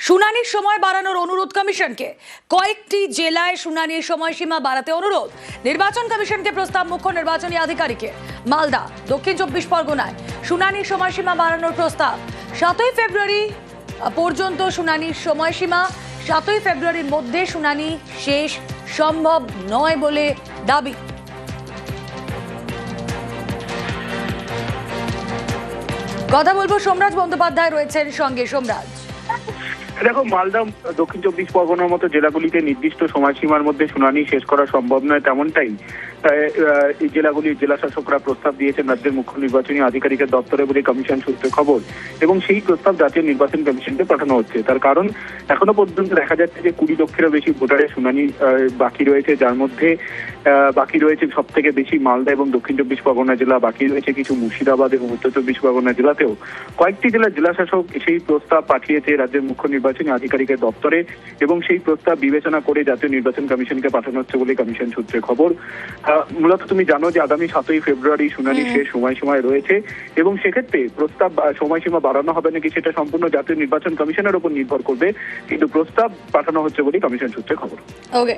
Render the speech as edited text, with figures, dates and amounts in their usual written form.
শুনানির সময় বাড়ানোর অনুরোধ কমিশনকে। কয়েকটি জেলায় শুনানির সময়সীমা বাড়াতে অনুরোধ নির্বাচন কমিশনকে প্রস্তাব মুখ্য নির্বাচনী আধিকারিকের। মালদা, দক্ষিণ 24 পরগনায় শুনানির সময়সীমা বাড়ানোর প্রস্তাব। 7ই ফেব্রুয়ারি পর্যন্ত শুনানির সময়সীমা। 7ই ফেব্রুয়ারির মধ্যে শুনানি শেষ সম্ভব নয় বলে দাবি। কথা বলবো, সোমরাজ বন্দ্যোপাধ্যায় রয়েছেন সঙ্গে। সোমরাজ, দেখো, মালদা, দক্ষিণ 24 পরগনার মতো জেলাগুলিতে নির্দিষ্ট সময়সীমার মধ্যে শুনানি শেষ করা সম্ভব নয়, তেমনটাই এই জেলাগুলির জেলা শাসকরা প্রস্তাব দিয়েছেন রাজ্যের মুখ্য নির্বাচনী আধিকারিকের দপ্তরে বলে কমিশন সূত্রে খবর, এবং সেই প্রস্তাব জাতীয় নির্বাচন কমিশনকে পাঠানো হচ্ছে। তার কারণ এখনো পর্যন্ত দেখা যাচ্ছে যে 20 লক্ষেরও বেশি ভোটারের শুনানি বাকি রয়েছে, যার মধ্যে বাকি রয়েছে সব থেকে বেশি মালদা এবং দক্ষিণ 24 পরগনা জেলা, বাকি রয়েছে কিছু মুর্শিদাবাদ এবং উত্তর 24 পরগনা জেলাতেও। কয়েকটি জেলার জেলা শাসক সেই প্রস্তাব পাঠিয়েছে রাজ্যের মুখ্য নির্বাচনী আধিকারিকের দপ্তরে, এবং সেই প্রস্তাব বিবেচনা করে জাতীয় নির্বাচন কমিশনকে পাঠানো হচ্ছে বলে কমিশন সূত্রে খবর। মূলত তুমি জানো যে আগামী 7ই ফেব্রুয়ারি শুনানি শেষ সময়সীমায় রয়েছে, এবং সেক্ষেত্রে প্রস্তাব সময়সীমা বাড়ানো হবে নাকি সেটা সম্পূর্ণ জাতীয় নির্বাচন কমিশনের উপর নির্ভর করবে, কিন্তু প্রস্তাব পাঠানো হচ্ছে বলে কমিশন সূত্রে খবর। ওকে।